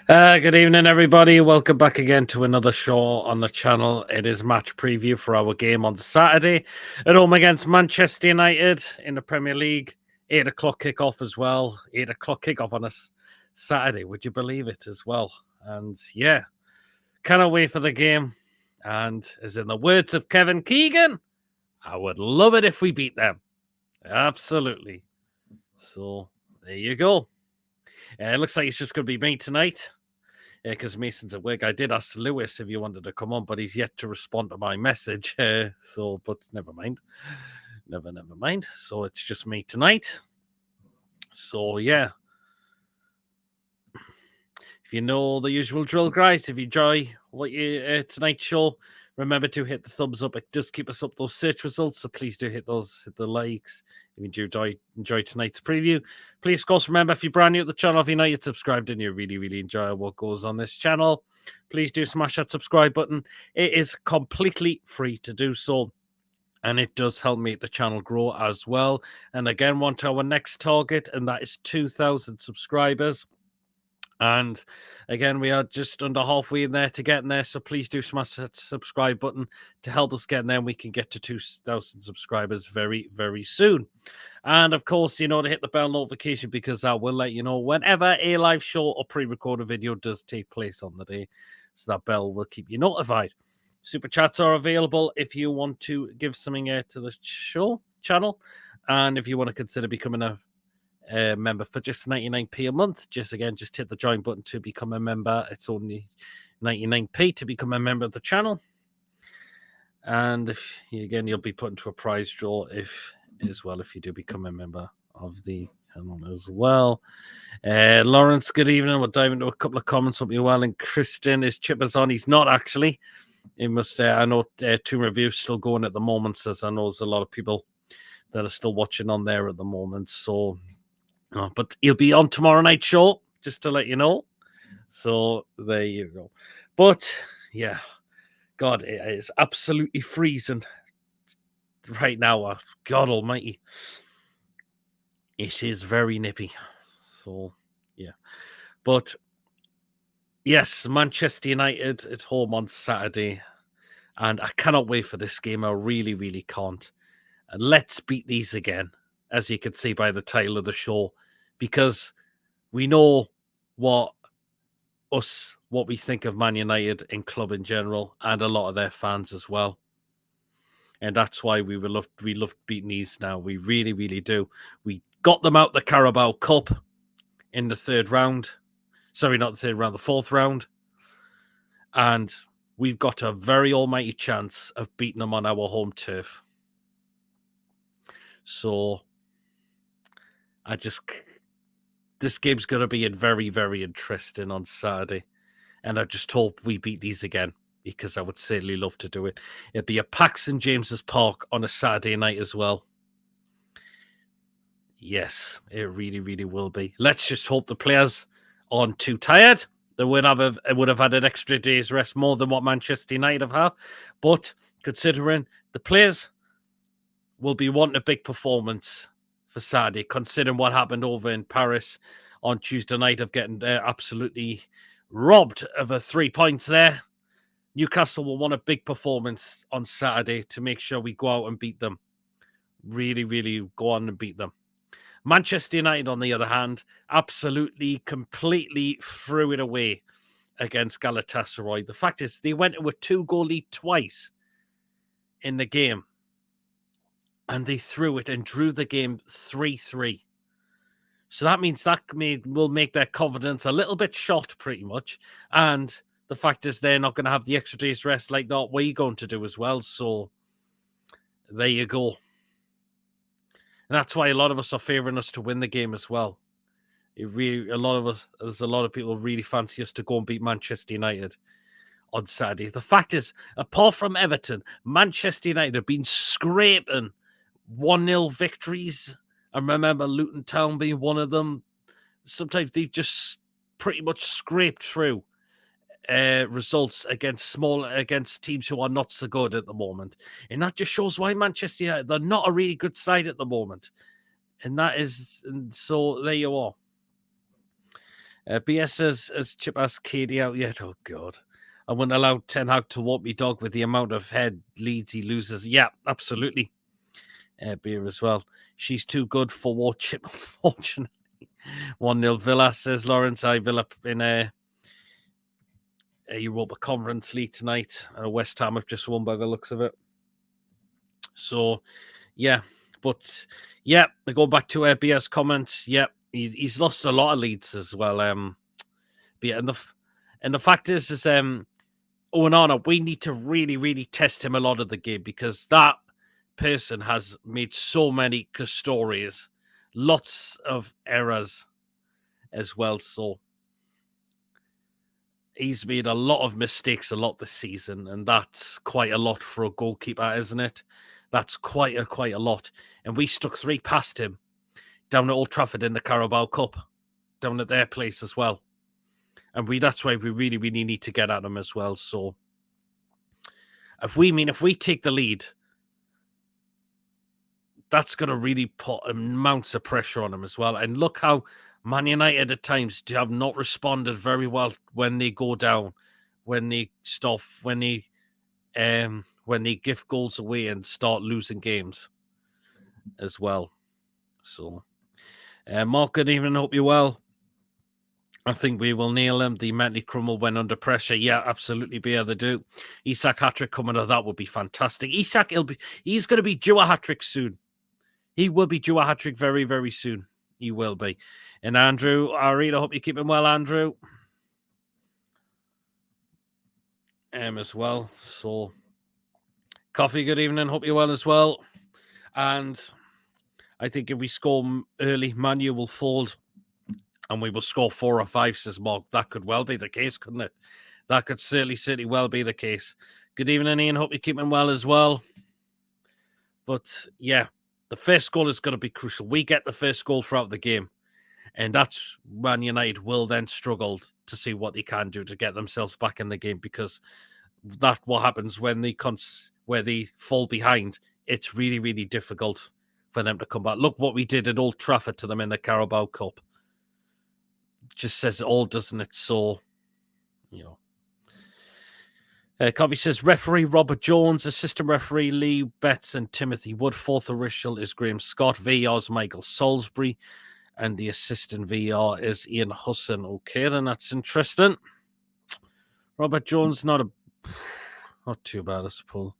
Good evening, everybody. Welcome back again to another show on the channel. It is match preview for our game on Saturday at home against Manchester United in the Premier League. 8 o'clock kickoff as well. 8 o'clock kickoff on a Saturday. Would you believe it as well? And yeah, cannot wait for the game. And as in the words of Kevin Keegan, I would love it if we beat them. Absolutely. So there you go. It looks like it's just going to be me tonight. Because Mason's at work. I did ask Lewis if he wanted to come on, but he's yet to respond to my message. But never mind. Never mind. So it's just me tonight. So yeah. If you know the usual drill, guys, if you enjoy what you tonight's show, remember to hit the thumbs up. It does keep us up those search results, so please do hit the likes. If you do enjoy tonight's preview, please, of course, remember, if you're brand new to the channel, if you're not yet subscribed and you really enjoy what goes on this channel, please do smash that subscribe button. It is completely free to do so, and it does help make the channel grow as well. And again, on to our next target, and that is 2,000 subscribers. And again, we are just under halfway in there to getting there. So please do smash that subscribe button to help us get there. And we can get to 2,000 subscribers very soon. And of course, to hit the bell notification, because that will let you know whenever a live show or pre-recorded video does take place on the day. So that bell will keep you notified. Super chats are available if you want to give something to the show channel. And if you want to consider becoming a member for just 99p a month, just hit the join button to become a member. It's only 99p to become a member of the channel, and you'll be put into a prize draw if you do become a member of the channel as well. Lawrence, good evening. We'll dive into a couple of comments. Hope you're well. And Christian, is Chippers on? He's not actually. He must. I know two reviews still going at the moment, as I know there's a lot of people that are still watching on there at the moment. So. But he'll be on tomorrow night's show, just to let you know. So there you go. But yeah, God, it is absolutely freezing right now. God almighty. It is very nippy. So yeah. But yes, Manchester United at home on Saturday. And I cannot wait for this game. I really can't. And let's beat these again, as you can see by the title of the show, because we know what we think of Man United in club in general, and a lot of their fans as well. And that's why we love beating these now. We really do. We got them out the Carabao Cup in the third round. Sorry, not the third round, the fourth round. And we've got a very almighty chance of beating them on our home turf. So this game's going to be very interesting on Saturday. And I just hope we beat these again, because I would certainly love to do it. It'd be a packed St. James's Park on a Saturday night as well. Yes, it really will be. Let's just hope the players aren't too tired. They would have had an extra day's rest, more than what Manchester United have had. But considering the players will be wanting a big performance for Saturday, considering what happened over in Paris on Tuesday night of getting absolutely robbed of 3 points there. Newcastle will want a big performance on Saturday to make sure we go out and beat them. Really go on and beat them. Manchester United, on the other hand, absolutely, completely threw it away against Galatasaray. The fact is, they went to a 2-goal lead twice in the game, and they threw it and drew the game 3-3. So that means that will make their confidence a little bit shot, pretty much. And the fact is, they're not going to have the extra day's rest like that we're going to do as well. So there you go. And that's why a lot of us are favouring us to win the game as well. There's a lot of people really fancy us to go and beat Manchester United on Saturday. The fact is, apart from Everton, Manchester United have been scraping 1-0 victories. I remember Luton Town being one of them. Sometimes they've just pretty much scraped through results against teams who are not so good at the moment. And that just shows why Manchester United, they're not a really good side at the moment. And so there you are. BS as Chip has Katie out yet. Oh, God. I wouldn't allow Ten Hag to walk me dog with the amount of head leads he loses. Yeah, absolutely. Beer as well. She's too good for war Chip, unfortunately. 1-0 Villa, says Lawrence. I Villa in a Europa Conference League tonight. West Ham have just won by the looks of it. So, yeah. But, yeah, I go back to BS comments. Yeah, he's lost a lot of leads as well. But yeah, and the fact is Owen Arna, we need to really, really test him a lot of the game because that person has made so many stories, lots of errors as well. So he's made a lot of mistakes a lot this season, and that's quite a lot for a goalkeeper, isn't it? That's quite a lot. And we stuck 3 past him down at Old Trafford in the Carabao Cup, down at their place as well. And that's why we really, really need to get at him as well. So if we take the lead, that's going to really put amounts of pressure on him as well. And look how Man United at times have not responded very well when they go down, when they give goals away and start losing games as well. So, Mark, good evening. Hope you're well. I think we will nail him. The mentally crumble when under pressure. Yeah, absolutely. Be able to do. Isak hat-trick coming out. That would be fantastic. Isak, he's going to be due a hat-trick soon. He will be due a hat-trick very, very soon. He will be. And Andrew, Arita, hope you're keeping well, Andrew. As well. So, Coffee, good evening. Hope you're well as well. And I think if we score early, Manu will fold and we will score 4 or 5, says Mark. That could well be the case, couldn't it? That could certainly well be the case. Good evening, Ian. Hope you're keeping well as well. But, yeah, the first goal is going to be crucial. We get the first goal throughout the game. And that's Man United will then struggle to see what they can do to get themselves back in the game because that's what happens when where they fall behind. It's really, really difficult for them to come back. Look what we did at Old Trafford to them in the Carabao Cup. It just says it all, doesn't it? So, Covey says, referee Robert Jones, assistant referee Lee Betts and Timothy Wood. Fourth official is Graham Scott. VR's Michael Salisbury. And the assistant VR is Ian Husson. Okay, then that's interesting. Robert Jones, not too bad, I suppose.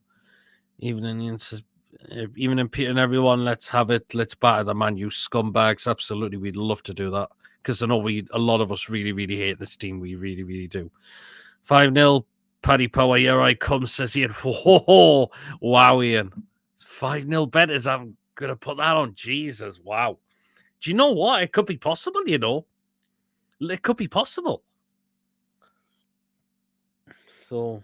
Even in Peter and everyone, let's have it. Let's batter the Man U scumbags. Absolutely, we'd love to do that because I know a lot of us really, really hate this team. We really, really do. 5-0, Paddy Power. Here I come, says Ian. Whoa, wow, Ian. 5-0 betters. I'm gonna put that on. Jesus, wow. Do you know what? It could be possible, It could be possible. So,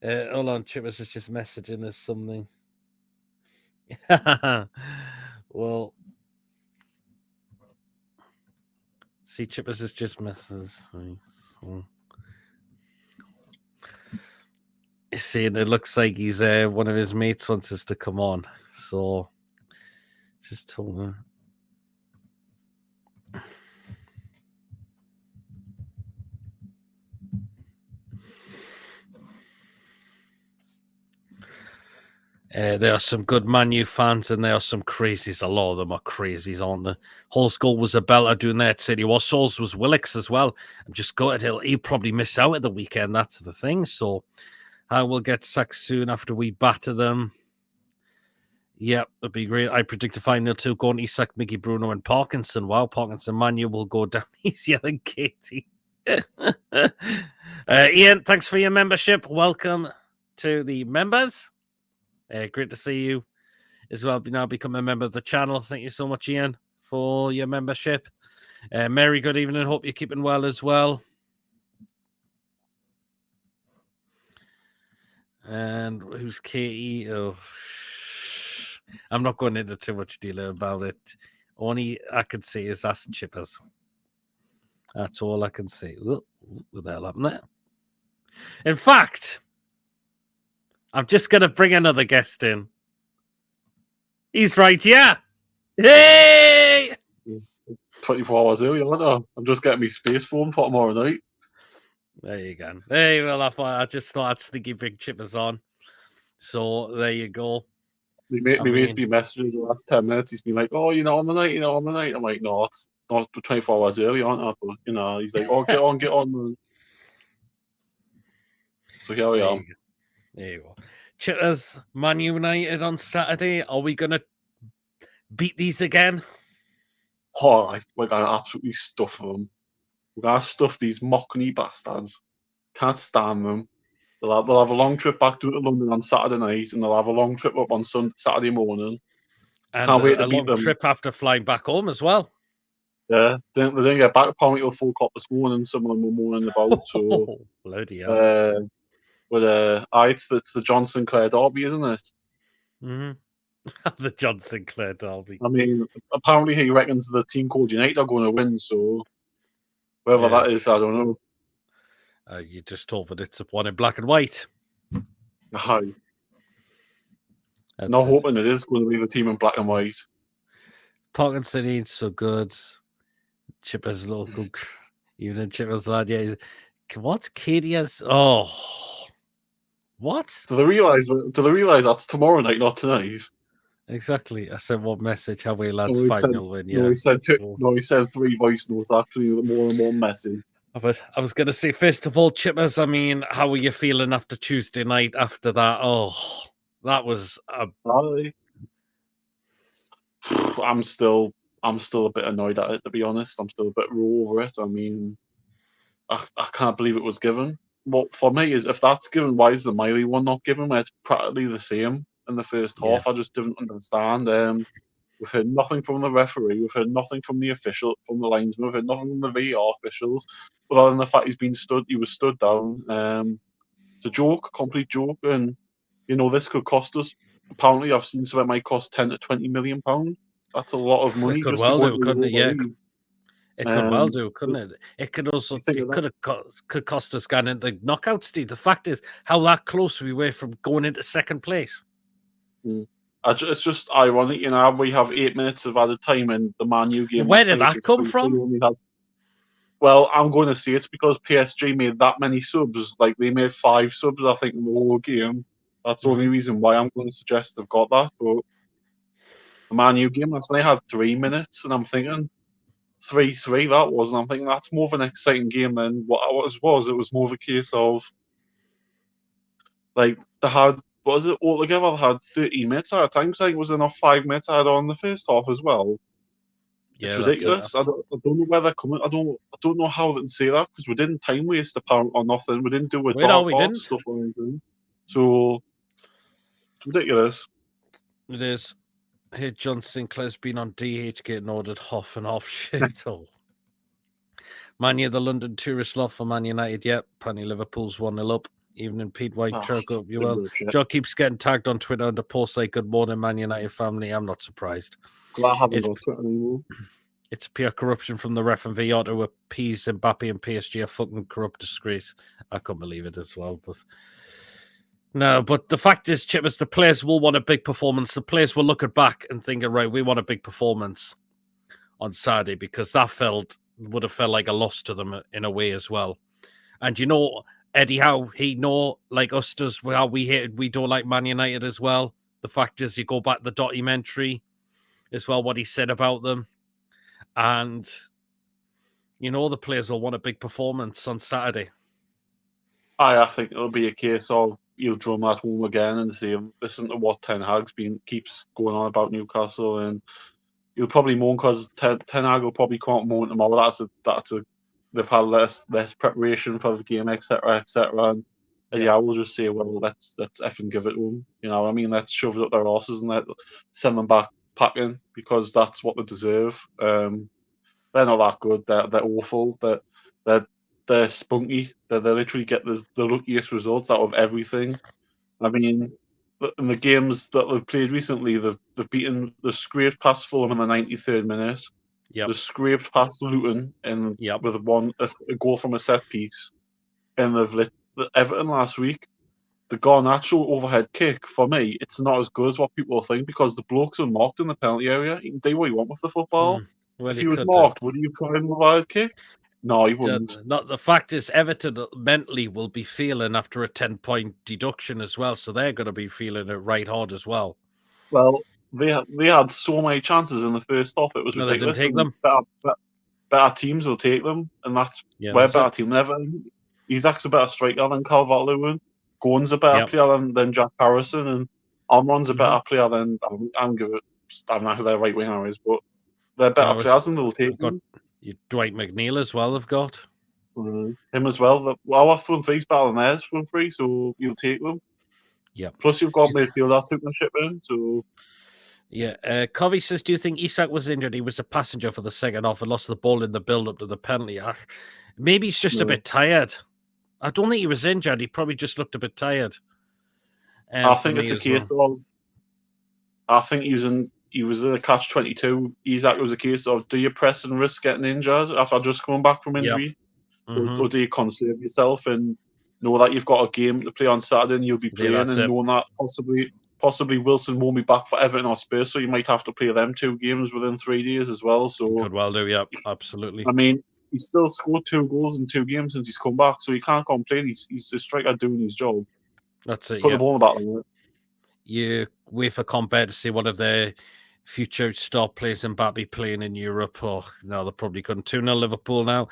hold on, Chippers is just messaging us something. Well, see, Chippers is just messaging. So. Saying it looks like he's one of his mates wants us to come on. So, just told him. There are some good Man U fans and there are some crazies. A lot of them are crazies, aren't they? Hull's goal was a belter doing that City. Well, Souls was Willicks as well. I'm just gutted. He'll probably miss out at the weekend. That's the thing. So I will get sacked soon after we batter them. Yep, that'd be great. I predict a final 2 going Isak, Mickey, Bruno, and Parkinson. Wow, Parkinson, Manu will go down easier than Katie. Ian, thanks for your membership. Welcome to the members. Great to see you as well. Now become a member of the channel. Thank you so much, Ian, for your membership. Mary, good evening. Hope you're keeping well as well. And who's Katie? Oh, I'm not going into too much detail about it. Only I can say is that's Chippers. That's all I can say. What the hell happened there? In fact, I'm just going to bring another guest in. He's right, yeah. Hey! 24 hours early, aren't I? I'm just getting me space phone for tomorrow night. There you go. Hey, well, I just thought I'd sneaky big chippers on. So there you go. My mate's been messaging the last 10 minutes. He's been like, "Oh, on the night." I'm like, "No, it's not 24 hours early, aren't I?" But, he's like, "Oh, get on." So here we are. There you go. Chitters, Man United on Saturday. Are we going to beat these again? Oh, we're going to absolutely stuff them. We're going to stuff these Mockney bastards. Can't stand them. They'll have a long trip back to London on Saturday night, and they'll have a long trip up on Saturday morning. And Can't wait to a beat long them. trip after flying back home as well. Yeah, they didn't get back apparently till 4 o'clock this morning. Some of them were moaning about. So, bloody hell. It's the John Sinclair derby, isn't it? Mm-hmm. The John Sinclair derby. I mean, apparently he reckons the team called United are going to win. So, whether that is, I don't know. You just hope that it's one in black and white. Not hoping it is going to be the team in black and white. Parkinson ain't so good. Chippers local, even in Chippers lad. Yeah, what Katie has? Oh, what? Do they realise that's tomorrow night, not tonight? Exactly. I sent one message. How we lads 5-0 win? Yeah. He said 3 voice notes. Actually, more than one message. But I was going to say, first of all, Chippers. I mean, how are you feeling after Tuesday night? After that, that was a. I'm still a bit annoyed at it, to be honest. I'm still a bit raw over it. I mean, I can't believe it was given. What for me is, if that's given, why is the Miley one not given? Where it's practically the same in the first half. I just didn't understand. We've heard nothing from the referee. We've heard nothing from the linesman. We've heard nothing from the VAR officials, other than the fact he was stood down. It's a joke, complete joke, and this could cost us. Apparently, I've seen something might cost 10 to 20 million pounds. That's a lot of money. It could just well to go do, couldn't it? Yeah. It could well do, couldn't it? It could also could cost us going into the knockout stage. The fact is, how that close we were from going into second place. It's just ironic, we have 8 minutes of added time in the Man U game. Where did that come from? Well, I'm going to say it's because PSG made that many subs. Like, they made 5 subs, I think, in the whole game. That's the only reason why I'm going to suggest they've got that. But the Man U game last night had 3 minutes, and I'm thinking 3-3 that was, and I'm thinking that's more of an exciting game than what it was. It was more of a case of, like, they had, what was it, altogether they had 30 minutes at a time, so I think it was enough 5 minutes added on in the first half as well. Yeah, it's ridiculous. I don't know where they're coming. I don't know how they can say that, because we didn't time waste apparently or nothing. We didn't do a dark stuff or anything. So it's ridiculous. It is. Hey, John Sinclair's been on DH getting ordered off and off shit. Man U, the London tourist lot for Man United. Yep. Apparently Liverpool's 1-0 up. Evening, Pete White. Hope you well. Joe keeps getting tagged on Twitter under posts like "Good morning, Man United family." I'm not surprised. I haven't got Twitter anymore. It's pure corruption from the ref and VAR to appease Mbappe and PSG. A fucking corrupt disgrace. I couldn't believe it as well, but. No, but the fact is, Chippers, the players will want a big performance. The players will look at back and thinking, right, we want a big performance on Saturday, because that would have felt like a loss to them in a way as well. And Eddie Howe, he like us does, how we don't like Man United as well. The fact is, you go back to the documentary as well, what he said about them. And, the players will want a big performance on Saturday. I think it'll be a case of you'll drum that home again and say, listen to what Ten Hag's keeps going on about Newcastle, and you'll probably moan because Ten Hag will probably come out moan tomorrow. They've had less preparation for the game, etc., and we'll just say, well, let's effing give it to them. You know what I mean? Let's shove it up their asses and send them back packing, because that's what they deserve. They're not that good. They're awful. They're spunky. They literally get the luckiest results out of everything. I mean, in the games that they've played recently, they've scraped past Fulham in the 93rd minute. Yep. They've scraped past Luton with a goal from a set piece. And they've lit Everton last week. The Garnacho overhead kick, for me, it's not as good as what people think, because the blokes are marked in the penalty area. You can do what you want with the football. Well, If you he was could do. marked, would he have tried the wild kick? No, he wouldn't. Not the fact is, Everton mentally will be feeling after a 10-point deduction as well, so they're going to be feeling it right hard as well. Well, they had so many chances in the first half; it was No, they didn't ridiculous. take them. Better teams will take them, and that's Yeah, we're a that's better it. team than Everton. Isak's a better striker than Calvert-Lewin. Gordon's a better Yep. player than Jack Harrison, and Almiron's a Mhm. better player than I'm good. I don't know who their right winger is, but they're better No, it's- players, and they'll take I've got them. Dwight McNeil as well. Have got. Him as well. Our front three's better than theirs front three, so you'll take them. Yeah. Plus, you've got midfielders who can chip in. So Yeah. Covey says, "Do you think Isak was injured? He was a passenger for the second half and lost the ball in the build-up to the penalty. Maybe he's just a bit tired. I don't think he was injured. He probably just looked a bit tired." I think it's a case of. I think he was in a catch-22. Isak was a case of, do you press and risk getting injured after just coming back from injury, or do you conserve yourself and know that you've got a game to play on Saturday and you'll be playing, and knowing that possibly Wilson won't be back for Everton or Spurs, so you might have to play them 2 games within 3 days as well. So could well do, yeah, absolutely. I mean, he's still scored 2 goals in 2 games since he's come back, so you can't complain. He's a striker doing his job. That's it. Put the ball in the back of it. You wait for Compare to see one of their future star players Mbappe playing in Europe. Oh, no, they probably couldn't. 2-0 Liverpool now.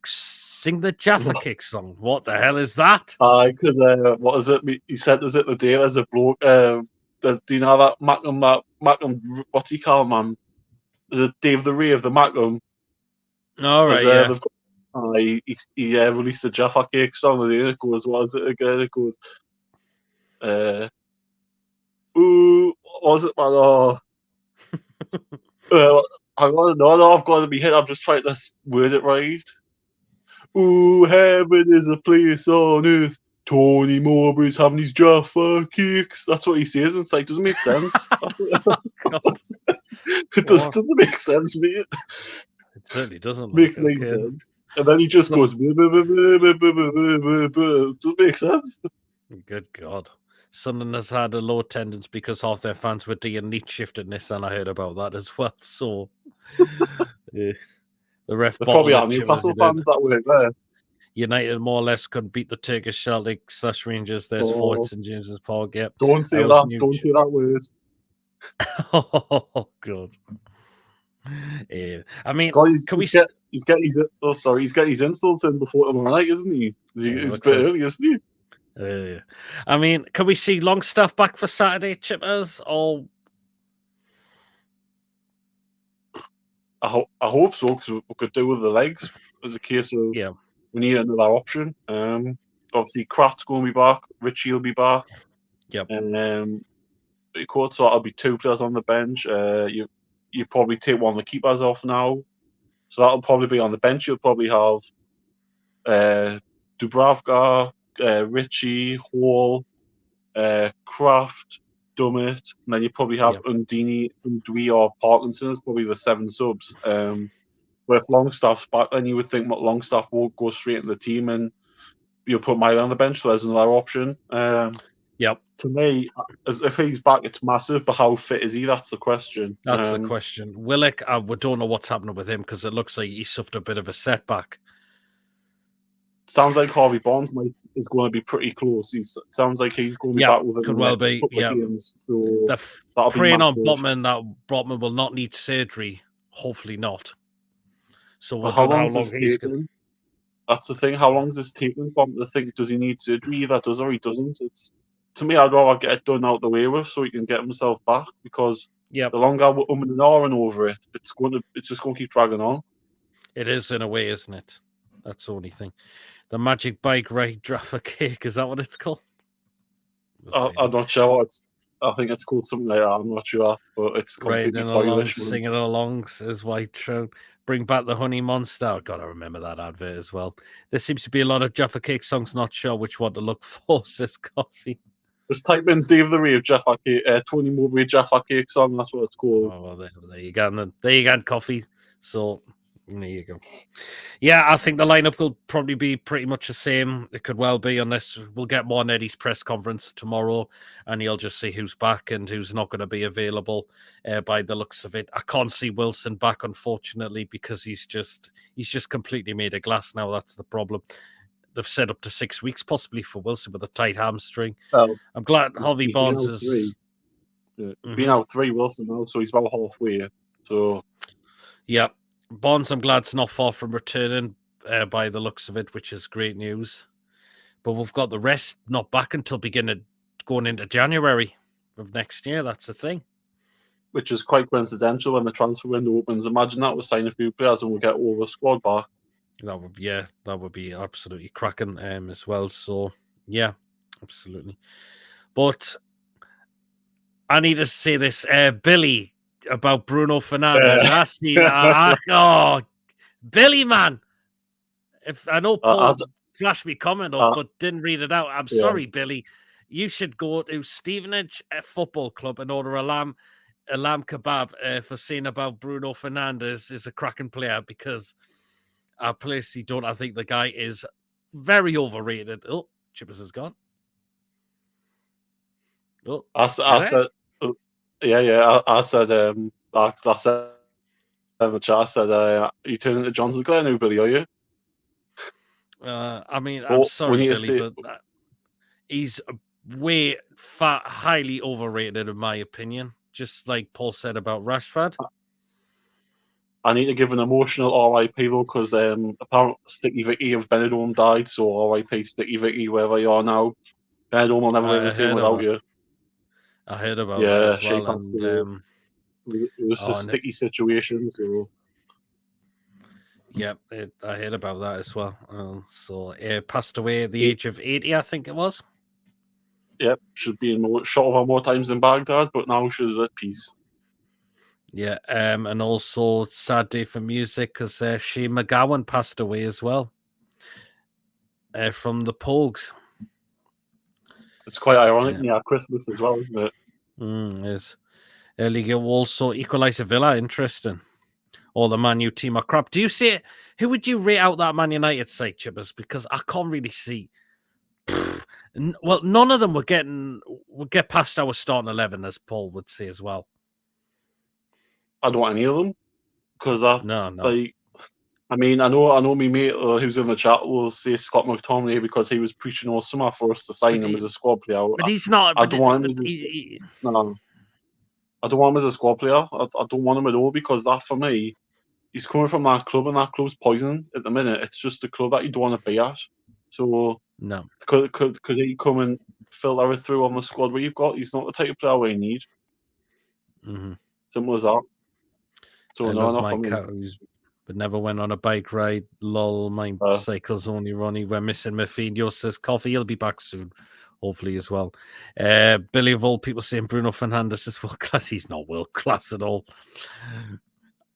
Sing the Jaffa Kick song. What the hell is that? Because what is it? He sent us it the day. There's a bloke. Do you know that Mackham? What's he called, man? The Dave the Ray of the Mackham. All right, yeah. He released a Jaffa Cake song, and it goes, what is it again? It goes, ooh, what was it, man? Oh. I've got to be hit. I'm just trying to word it right. Ooh, heaven is a place on earth. Tony Mowbray's having his Jaffa Cakes. That's what he says. It's like, doesn't make sense. It doesn't make sense, mate. It certainly doesn't. Makes no sense. And then he just goes, doesn't make sense. Good God. Sunderland has had a low attendance because half their fans were doing night shift at Nissan. I heard about that as well. So the ref probably are Newcastle fans that were there. United more or less could beat the Turkish Celtic / Rangers. There's four at St James's Park. Yep. Don't say that. Don't say that word. Oh God. Yeah. I mean, God, he's getting his insults in before tomorrow night, isn't he? He's a bit early, isn't he? I mean, can we see Longstaff back for Saturday, Chippers? Or I hope so, because we could do with the legs. As a case of we need another option. Obviously, Kraft's going to be back. Richie will be back. Yep. And so that'll be 2 players on the bench. You probably take one of the keepers off now, so that'll probably be on the bench. You'll probably have Dubravka, Richie, Hall, Kraft, Dummett, and then you probably have Undini, Undui, or Parkinson as probably the 7 subs. Where if Longstaff's back, then you would think Longstaff won't go straight into the team, and you'll put Miley on the bench, so there's another option. To me, if he's back, it's massive, but how fit is he? That's the question. That's the question. Willock, we don't know what's happening with him because it looks like he suffered a bit of a setback. Sounds like Harvey Barnes is going to be pretty close. Sounds like he's going to be back within the next couple of games. So they're praying on Botman that Botman will not need surgery. Hopefully not. So how long is this taking? That's the thing. How long is this taking for him to think, does he need surgery? Either does or he doesn't. To me, I'd rather get it done out the way with so he can get himself back, because the longer we're and ahhing over it, it's just going to keep dragging on. It is in a way, isn't it? That's the only thing. The Magic Bike Ride Jaffa Cake, is that what it's called? I'm not sure. I think it's called something like that. I'm not sure, but it's completely boyish. Singing along, says White Trout. Bring back the Honey Monster. I've got to remember that advert as well. There seems to be a lot of Jaffa Cake songs. Not sure which one to look for, says Coffee. Just type in Dave the Ray of Jaffa Cake, Tony Mowbray Jaffa Cake song. That's what it's called. Oh, well, there you go. There you go, Coffee. So there you go. Yeah, I think the lineup will probably be pretty much the same. It could well be, unless we'll get more on Eddie's press conference tomorrow, and he'll just see who's back and who's not going to be available. By the looks of it, I can't see Wilson back, unfortunately, because he's just completely made of glass now. That's the problem. They've set up to 6 weeks possibly for Wilson with a tight hamstring. Well, I'm glad Harvey he's been Barnes out 3. is. Yeah, he's been out 3, Wilson, now, so he's about halfway. So Yeah, Barnes, I'm glad it's not far from returning by the looks of it, which is great news. But we've got the rest not back until going into January of next year. That's the thing. which is quite coincidental when the transfer window opens. Imagine that we'll sign a few players and we'll get all the squad back. That would be absolutely cracking as well. So yeah, absolutely. But I need to say this, Billy, about Bruno Fernandes. Oh, Billy, man. If I know Paul flashed me comment up, but didn't read it out. I'm sorry, Billy. You should go to Stevenage Football Club and order a lamb kebab for saying about Bruno Fernandes is a cracking player, because I personally don't. I think the guy is very overrated. Oh, Chippers is gone. Oh, I said, I said, I said in the chat, I said, are you turning to Johnson Glen now, Billy, are you? I mean, I'm sorry, Billy, but he's way highly overrated in my opinion. Just like Paul said about Rashford. I need to give an emotional RIP though, because apparently Sticky Vicky of Benidorm died, so RIP Sticky Vicky, wherever you are now. Benidorm will never be the same without you. I heard about that as well. And, it was a sticky situation, so. Yeah, I heard about that as well. So passed away at the age of 80, I think it was. Yep, she's been shot over more times than Baghdad, but now she's at peace. Yeah, and also sad day for music, because Shane McGowan passed away as well from the Pogues. It's quite ironic, yeah, Christmas as well, isn't it? Yes. Liga also equaliser Villa, interesting. Or the Man U team are crap. Do you see it? Who would you rate out that Man United side, Chippers? Because I can't really see. Well, none of them would get past our starting 11, as Paul would say as well. I don't want any of them, because no. Like, I mean, I know me mate who's in the chat will say Scott McTominay because he was preaching all summer for us to sign him as a squad player. But he's not. I don't want him as no. I don't want him as a squad player. I don't want him at all, because that, for me, he's coming from that club, and that club's poison at the minute. It's just a club that you don't want to be at. So no, could he come and filter it through on the squad where you've got? He's not the type of player we need. Mm-hmm. Simple as that. So no, not for me. But never went on a bike ride. Lol, my cycle's only running. We're missing Mafinho, says Coffee. He'll be back soon, hopefully, as well. Billy, of all people, saying Bruno Fernandes is world class. He's not world class at all.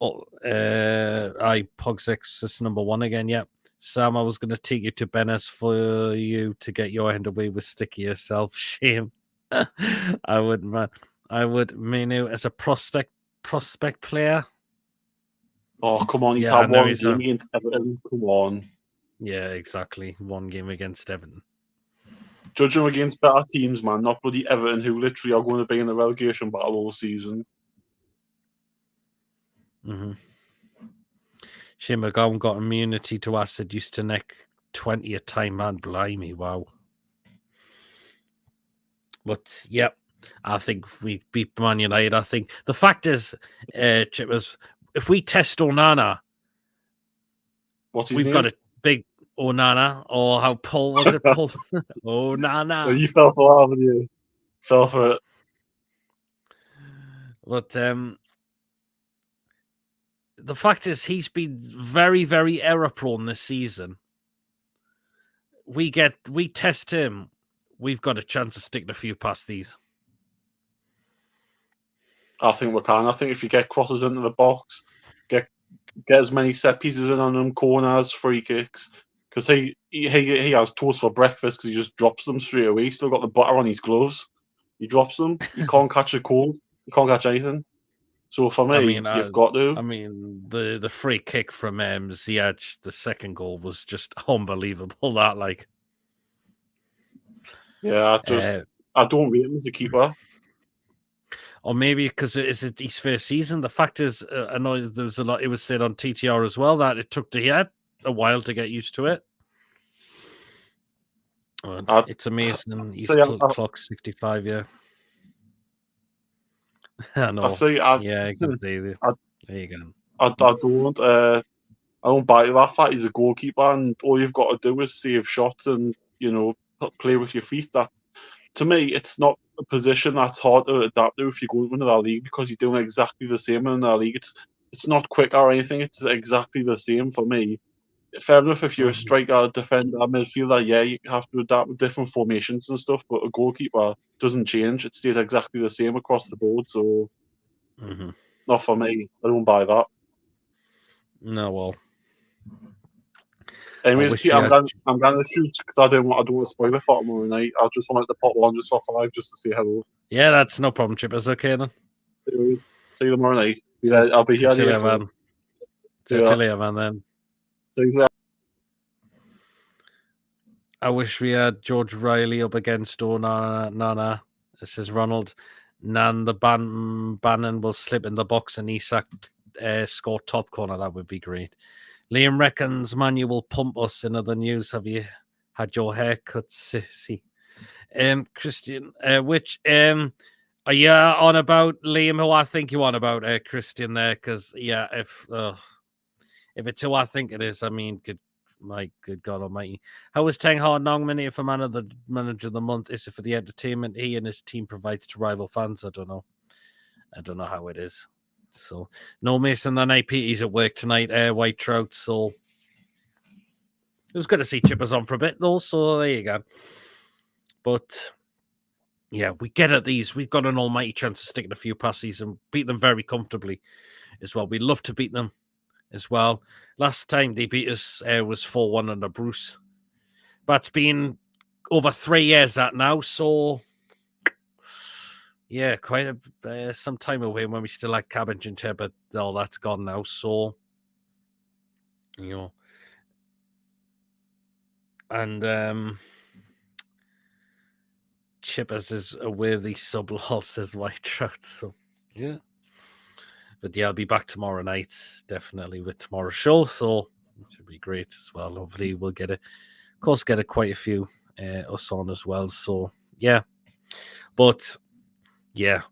Pogsex is number 1 again. Yeah. Sam, I was going to take you to Bennis for you to get your hand away with Sticky yourself. Shame. I would Menu as a prospect player. Oh, come on. He's had one game against Everton. Come on. Yeah, exactly. One game against Everton. Judge him against better teams, man. Not bloody Everton, who literally are going to be in the relegation battle all season. Mm-hmm. Shane McGowan got immunity to acid, used to neck 20 a time, man. Blimey, wow. But, yeah, I think we beat Man United. I think the fact is, Chippers, if we test Onana, we've got a big Onana, or how Paul was it? Paul Onana. You fell for that, haven't you? Fell for it. But the fact is, he's been very, very error prone this season. We test him. We've got a chance of sticking a few past these. I think we can. I think if you get crosses into the box, get as many set pieces in on them, corners, free kicks, because he has toast for breakfast because he just drops them straight away. He's still got the butter on his gloves. He drops them. You can't catch a cold. You can't catch anything. So for me, you've got to. The free kick from Ziyech, the second goal was just unbelievable. That Yeah, I don't rate him as a keeper. Or maybe because it's his first season. The fact is, I know there was a lot. It was said on TTR as well that it took Ziyech a while to get used to it. It's amazing. He's clocked 65. Yeah, I know. Yeah, I can see this. There you go. I don't buy that fact he's a goalkeeper, and all you've got to do is save shots and play with your feet. That, to me, it's not a position that's hard to adapt to if you go into another league, because you're doing exactly the same in another league. It's not quick or anything. It's exactly the same for me. Fair enough if you're a striker, defender, midfielder, yeah, you have to adapt with different formations and stuff, but a goalkeeper doesn't change. It stays exactly the same across the board, so not for me. I don't buy that. No, well. Anyways, Pete, I'm going to shoot because I don't want to spoil it for tomorrow night. I just wanted to pop one just for 5, just to say hello. Yeah, that's no problem, Chip. It's okay then. Anyways, see you tomorrow night. I'll be here. See you later, man. See you later, man. Then. See you. I wish we had George Riley up against Nana. This is Ronald. Nan the Bannon will slip in the box and Isak score top corner. That would be great. Liam reckons Manu will pump us. In other news, have you had your haircut, sissy? Christian, which are you on about, Liam? Who I think you on about, Christian? There, because if it's who I think it is, I mean, good God Almighty, how is Ten Hag nominated for manager of the month? Is it for the entertainment he and his team provides to rival fans? I don't know how it is. So, no Mason the night. He's at work tonight. White Trout. So, it was good to see Chippers on for a bit, though. So, there you go. But, yeah, we get at these. We've got an almighty chance of sticking a few passes and beat them very comfortably as well. We'd love to beat them as well. Last time they beat us was 4-1 under Bruce. But it's been over 3 years that now. So, yeah, quite some time away when we still had Cabbage and Chair, but all that's gone now. So, and Chippers is a worthy sub-law, says White Trout. So, yeah. But yeah, I'll be back tomorrow night, definitely, with tomorrow's show. So, it should be great as well. Hopefully, we'll get quite a few us on as well. So, yeah. But, yeah.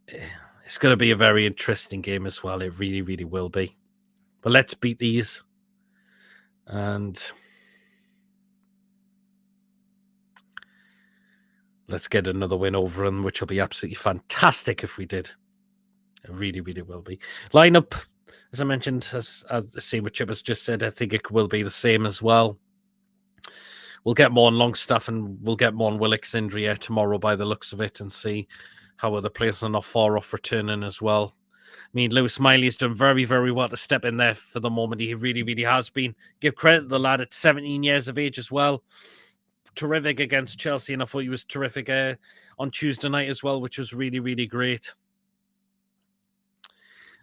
It's going to be a very interesting game as well. It really, really will be. But let's beat these. And let's get another win over them, which will be absolutely fantastic if we did. It really, really will be. Lineup, as I mentioned, as the same with Chippers just said, I think it will be the same as well. We'll get more on Longstaff and we'll get more on Willock's injury tomorrow by the looks of it and see how other players are not far off returning as well. I mean, Lewis Miley's done very, very well to step in there for the moment. He really, really has been. Give credit to the lad at 17 years of age as well. Terrific against Chelsea, and I thought he was terrific on Tuesday night as well, which was really, really great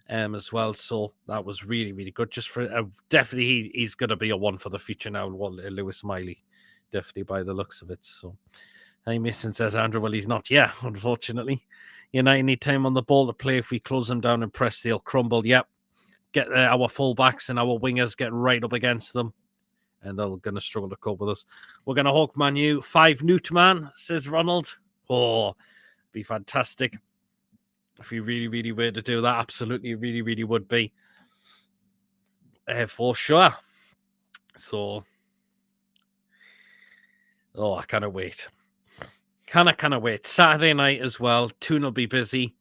as well. So that was really, really good. Just for definitely, he's going to be a one for the future now, Lewis Miley, definitely by the looks of it. So, hey, Mason says, Andrew, well, he's not. Yeah, unfortunately. United need time on the ball to play. If we close them down and press, they'll crumble. Yep. Get our fullbacks and our wingers get right up against them, and they're going to struggle to cope with us. We're going to hawk Manu 5 Newt man, says Ronald. Oh, be fantastic if we really, really were to do that. Absolutely, really, really would be for sure. So, I cannot wait. Cannot wait. Saturday night as well. Toon will be busy.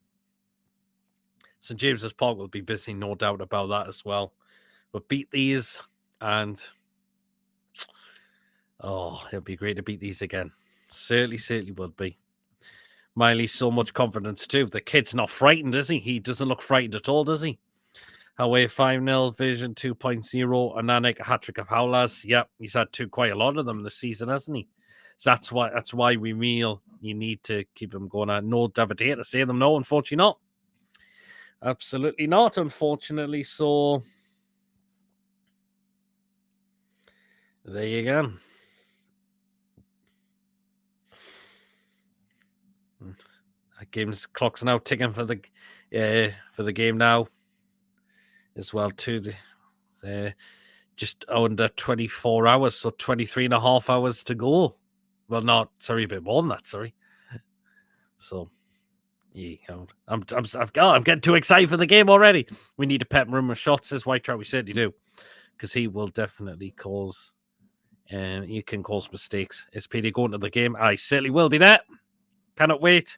St. James's Park will be busy, no doubt about that as well. But beat these and it'll be great to beat these again. Certainly would be. Miley, so much confidence too. The kid's not frightened, is he? He doesn't look frightened at all, does he? Away 5-0, Vision 2.0, Ananik, a hat-trick of howlers. Yep, he's had quite a lot of them this season, hasn't he? So that's why we you need to keep them going. No David here to say them no, unfortunately not. Absolutely not, unfortunately. So there you go. Game's clock's now ticking for the game now as well too. Just under 24 hours, so 23 and a half hours to go. Well, not sorry, a bit more than that. Sorry. So, yeah, I'm getting too excited for the game already. We need to pep him with shots, says White Trout. We certainly do, because he will definitely cause. He can cause mistakes. Is Peter going to the game? I certainly will be there. Cannot wait.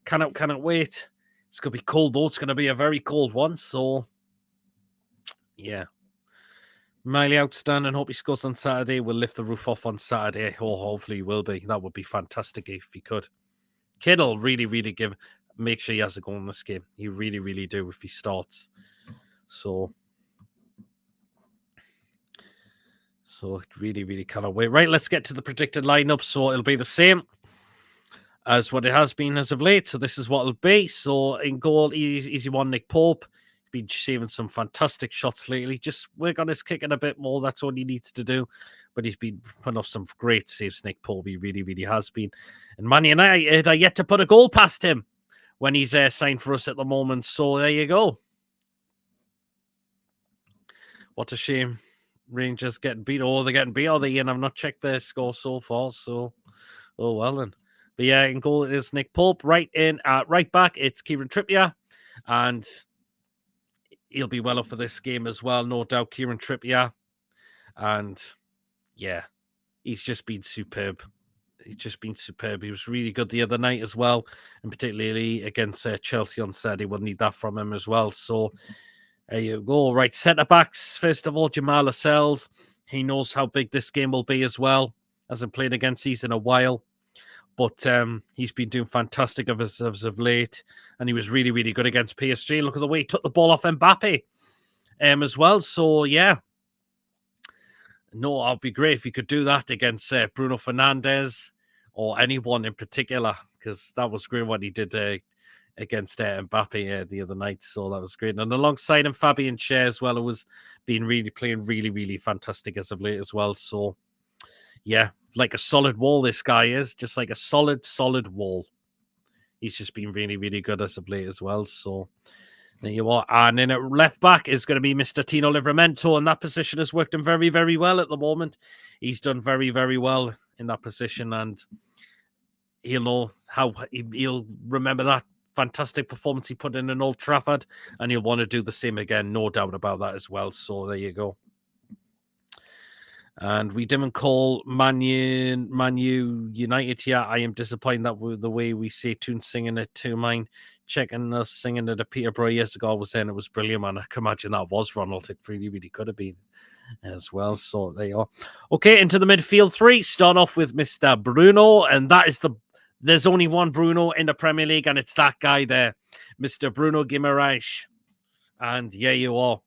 Cannot wait. It's going to be cold, though. It's going to be a very cold one. So, yeah. Miley outstanding. Hope he scores on Saturday. We'll lift the roof off on Saturday. Oh, hopefully he will be. That would be fantastic if he could. Kittle really make sure he has a goal in this game. You really, really do if he starts. So really, really cannot wait. Right, let's get to the predicted lineup. So it'll be the same as what it has been as of late. So this is what it'll be. So in goal, easy one, Nick Pope. He's been saving some fantastic shots lately. Just work on his kicking a bit more. That's all he needs to do. But he's been putting off some great saves, Nick Pope. He really, really has been. And Man United are yet to put a goal past him when he's signed for us at the moment. So there you go. What a shame. Rangers getting beat. Oh, they're getting beat, are they? And I've not checked their score so far. So, oh well then. But yeah, in goal it is Nick Pope. Right back, it's Kieran Trippier. And he'll be well up for this game as well, no doubt, Kieran Trippier. And yeah, he's just been superb. He's just been superb. He was really good the other night as well, and particularly against Chelsea on Saturday. We'll need that from him as well. So there you go. Right, centre-backs, first of all, Jamal Lascelles. He knows how big this game will be as well. Hasn't played against these in a while. But he's been doing fantastic as of late. And he was really, really good against PSG. Look at the way he took the ball off Mbappe as well. So, yeah. No, it'd be great if he could do that against Bruno Fernandes or anyone in particular, because that was great what he did against Mbappe the other night. So that was great. And alongside him, Fabian Schär as well, who was playing really, really fantastic as of late as well. So, yeah, like a solid wall, this guy is. Just like a solid wall. He's just been really, really good as of late as well. So there you are. And then at left back is going to be Mr. Tino Livramento, and that position has worked him very, very well at the moment. He's done very, very well in that position, and he'll know how he'll remember that fantastic performance he put in Old Trafford, and he'll want to do the same again, no doubt about that as well. So there you go. And we didn't call Man U United yet. I am disappointed that with the way we say Toon singing it to mine. Checking us singing it at Peterborough years ago, I was saying it was brilliant, man. I can imagine that was Ronald. It really, really could have been as well. So there you are. Okay, into the midfield three. Start off with Mr. Bruno, and that is there's only one Bruno in the Premier League, and it's that guy there, Mr. Bruno Guimaraes. And yeah, you are.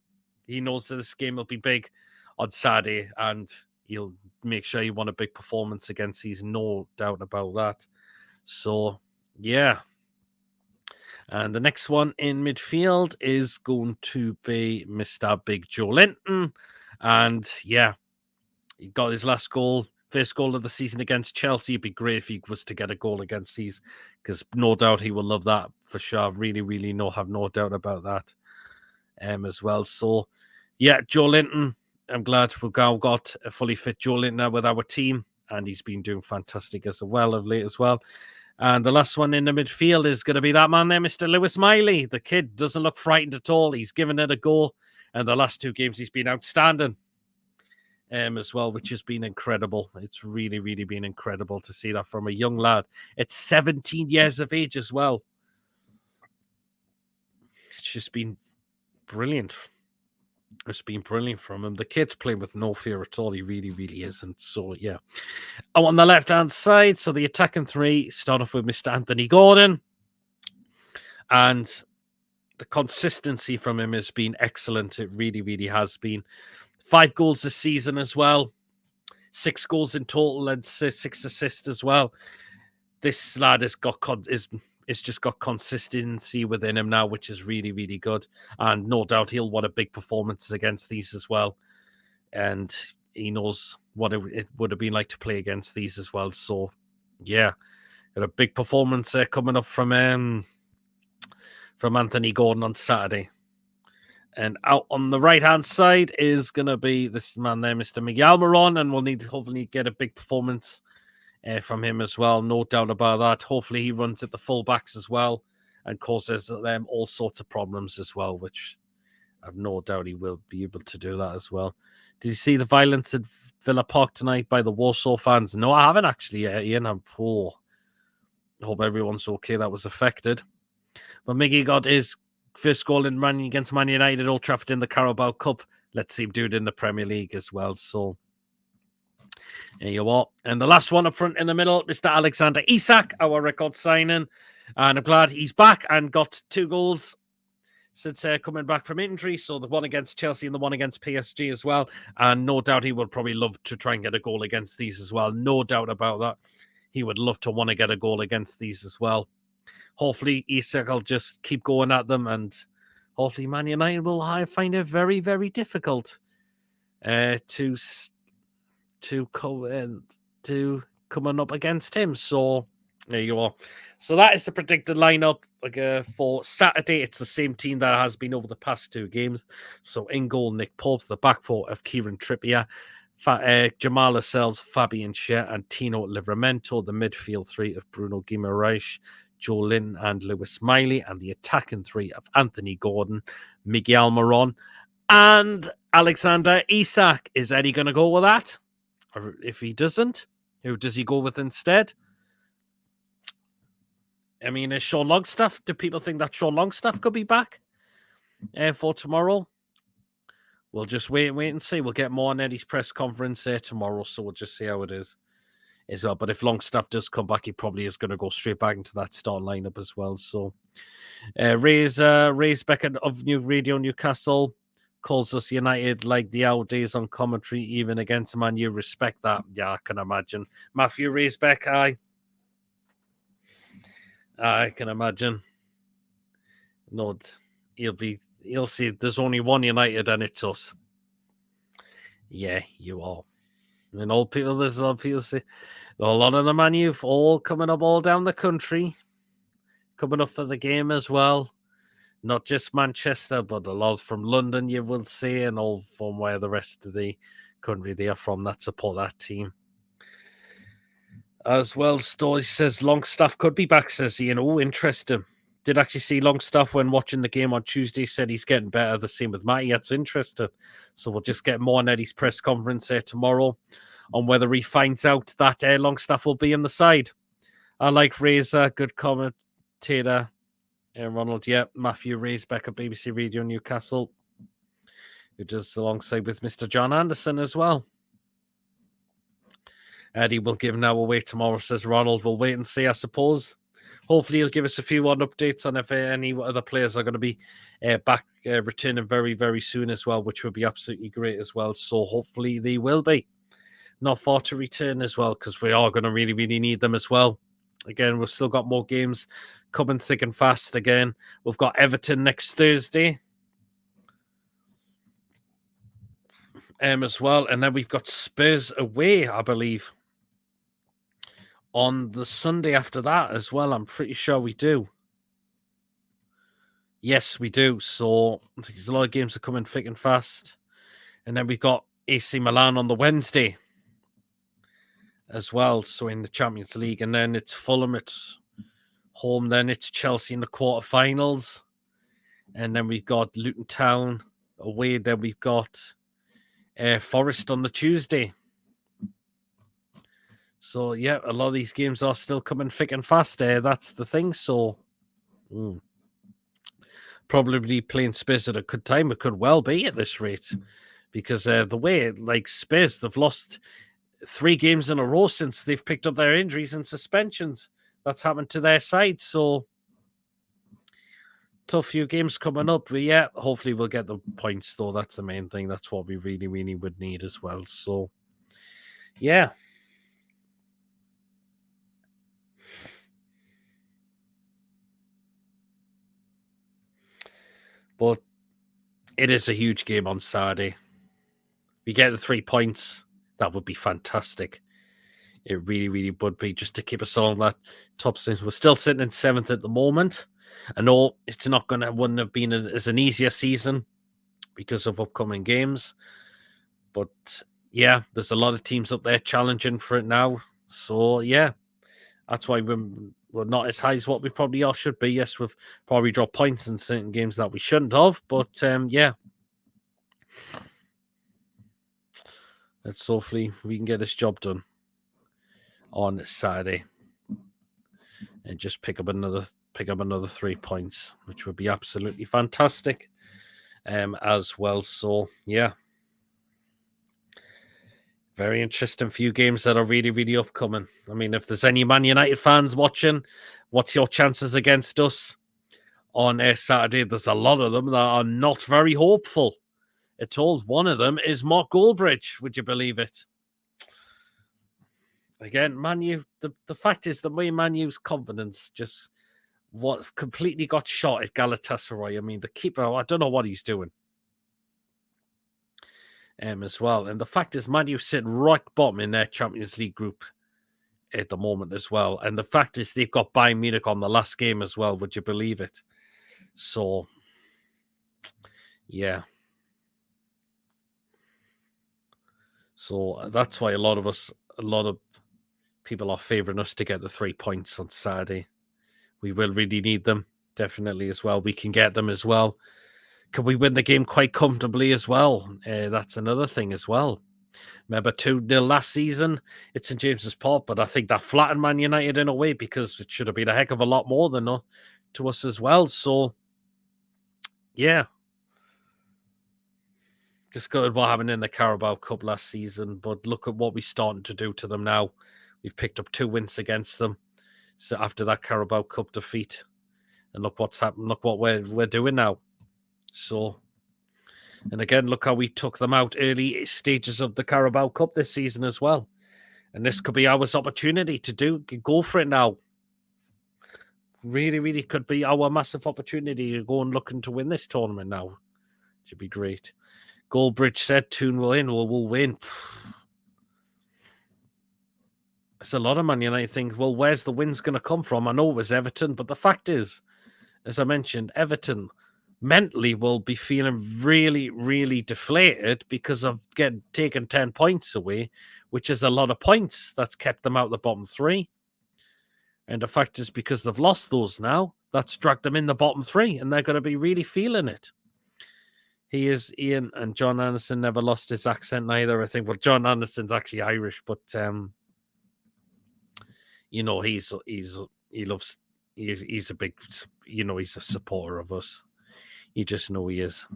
He knows that this game will be big on Saturday, and he'll make sure you want a big performance against these, no doubt about that. So, yeah. And the next one in midfield is going to be Mr. Big Joe Linton. And, yeah, he got his last goal, first goal of the season against Chelsea. It'd be great if he was to get a goal against these, because no doubt he will love that for sure. Really, really have no doubt about that as well. So, yeah, Joe Linton. I'm glad we've now got a fully fit Joe Linton now with our team, and he's been doing fantastic as well of late as well. And the last one in the midfield is going to be that man there, Mr. Lewis Miley. The kid doesn't look frightened at all. He's given it a go, and the last two games he's been outstanding as well, which has been incredible. It's really, really been incredible to see that from a young lad. It's 17 years of age as well. It's just been brilliant. It's been brilliant from him. The kid's playing with no fear at all. He really, really is. And so, yeah. Oh, on the left-hand side, so the attacking three start off with Mr. Anthony Gordon. And the consistency from him has been excellent. It really, really has been. 5 goals this season as well. 6 goals in total and 6 assists as well. this lad has got it's just got consistency within him now, which is really, really good. And no doubt he'll want a big performance against these as well. And he knows what it would have been like to play against these as well. So, yeah, got a big performance coming up from Anthony Gordon on Saturday. And out on the right-hand side is going to be this man there, Mr. Miguel Moron, and we'll need to hopefully get a big performance from him as well. No doubt about that. Hopefully he runs at the full-backs as well and causes them all sorts of problems as well, which I've no doubt he will be able to do that as well. Did you see the violence at Villa Park tonight by the Warsaw fans? No, I haven't actually yet, Ian. I hope everyone's okay that was affected. But Miggy got his first goal against Man United, Old Trafford in the Carabao Cup. Let's see him do it in the Premier League as well. So, there you are. And the last one up front in the middle, Mr. Alexander Isak, our record signing. And I'm glad he's back and got 2 goals since coming back from injury. So the one against Chelsea and the one against PSG as well. And no doubt he would probably love to try and get a goal against these as well. No doubt about that. He would love to want to get a goal against these as well. Hopefully Isak will just keep going at them, and hopefully Man United will find it very, very difficult to coming up against him. So there you are. So that is the predicted lineup for Saturday. It's the same team that has been over the past 2 games. So in goal, Nick Pope, the back 4 of Kieran Trippier, Jamal Lascelles, Fabian Schär, and Tino Livramento. The midfield 3 of Bruno Guimaraes, Joe Lynn, and Lewis Miley, and the attacking 3 of Anthony Gordon, Miguel Moron, and Alexander Isak. Is Eddie going to go with that? Or if he doesn't, who does he go with instead? I mean, is Sean Longstaff? Do people think that Sean Longstaff could be back for tomorrow? We'll just wait and see. We'll get more on Eddie's press conference tomorrow, so we'll just see how it is as well. But if Longstaff does come back, he probably is going to go straight back into that start lineup as well. So Ray's Beckett of New Radio Newcastle calls us United like the old days on commentary, even against Man U. Respect that. Yeah, I can imagine. Matthew Raisbeck, I can imagine. No, he'll see there's only one United and it's us. Yeah, you are. And there's a lot of people say, a lot of the Man U all coming up all down the country, coming up for the game as well. Not just Manchester, but a lot from London you will see, and all from where the rest of the country they are from that support that team. As well, Story says Longstaff could be back, says Ian. Oh, interesting. Did actually see Longstaff when watching the game on Tuesday, said he's getting better. The same with Matty. That's interesting. So we'll just get more on Eddie's press conference tomorrow on whether he finds out that Longstaff will be in the side. I like Razor, good commentator. Ronald, Matthew Raisbeck of BBC Radio Newcastle, who does alongside with Mr. John Anderson as well. Eddie will give now away tomorrow, says Ronald. We'll wait and see, I suppose. Hopefully he'll give us a few updates on if any other players are going to be back returning very, very soon as well, which would be absolutely great as well. So hopefully they will be. Not far to return as well, because we are going to really, really need them as well. Again, we've still got more games coming thick and fast again. We've got Everton next Thursday as well. And then we've got Spurs away, I believe, on the Sunday after that as well. I'm pretty sure we do. Yes, we do. So there's a lot of games are coming thick and fast. And then we've got AC Milan on the Wednesday as well. So in the Champions League. And then it's Fulham, it's home. Then it's Chelsea in the quarterfinals. And then we've got Luton Town away. Then we've got Forest on the Tuesday. So, yeah, a lot of these games are still coming thick and fast. That's the thing. So, probably playing Spurs at a good time. It could well be at this rate. Because the way, like Spurs, they've lost 3 games in a row since they've picked up their injuries and suspensions. That's happened to their side. So, tough few games coming up. But, yeah, hopefully we'll get the points, though. That's the main thing. That's what we really, really would need as well. So, yeah. But it is a huge game on Saturday. We get the 3 points, that would be fantastic. It really, really would be, just to keep us on that top six. We're still sitting in 7th at the moment. I know it's not wouldn't have been as an easier season because of upcoming games. But yeah, there's a lot of teams up there challenging for it now. So yeah, that's why we're not as high as what we probably all should be. Yes, we've probably dropped points in certain games that we shouldn't have. But yeah, let's hopefully we can get this job done on Saturday and just pick up another 3 points, which would be absolutely fantastic as well. So yeah, very interesting few games that are really, really upcoming. I mean, if there's any Man United fans watching, what's your chances against us on Saturday? There's a lot of them that are not very hopeful at all. One of them is Mark Goldbridge. Would you believe it? Again, Man U, the fact is that Man U's confidence just completely got shot at Galatasaray. I mean, the keeper, I don't know what he's doing. As well. And the fact is, Man U sit right bottom in their Champions League group at the moment as well. And the fact is, they've got Bayern Munich on the last game as well. Would you believe it? So, yeah. So that's why a lot of people are favouring us to get the 3 points on Saturday. We will really need them, definitely, as well. We can get them as well. Can we win the game quite comfortably as well? That's another thing as well. Remember 2-0 last season? It's St James's Park, but I think that flattened Man United in a way because it should have been a heck of a lot more than to us as well. So, yeah. Just good at what happened in the Carabao Cup last season, but look at what we're starting to do to them now. We've picked up 2 wins against them. So after that Carabao Cup defeat, and look what's happened. Look what we're doing now. So, and again, look how we took them out early stages of the Carabao Cup this season as well. And this could be our opportunity to go for it now. Really, really could be our massive opportunity to go and looking to win this tournament now. Should be great. Goldbridge said, "Toon will in, we'll win." It's a lot of Man United think, well, where's the win's going to come from? I know it was Everton, but the fact is, as I mentioned, Everton mentally will be feeling really, really deflated because of getting taken 10 points away, which is a lot of points that's kept them out of the bottom 3. And the fact is, because they've lost those now, that's dragged them in the bottom 3, and they're going to be really feeling it. He is Ian, and John Anderson never lost his accent neither. I think, well, John Anderson's actually Irish, but you know, he's a big, you know, he's a supporter of us. You just know he is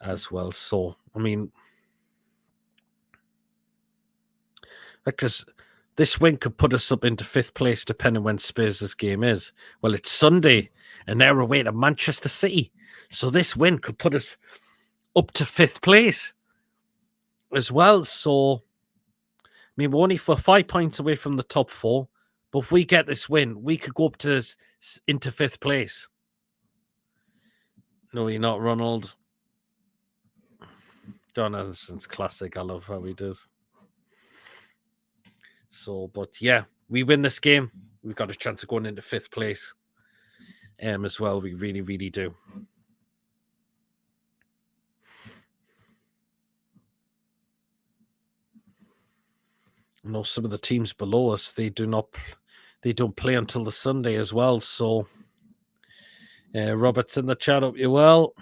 as well. So, I mean, because this win could put us up into 5th place depending when Spurs' game is. Well, it's Sunday, and they're away to Manchester City. So this win could put us up to 5th place as well. So, I mean, we're only 5 points away from the top 4. But if we get this win, we could go up to into 5th place. No, you're not, Ronald. John Anderson's classic. I love how he does. So, but yeah, we win this game. We've got a chance of going into 5th place as well. We really, really do. I know some of the teams below us, they don't play until the Sunday as well. So, Robert's in the chat. Hope you well.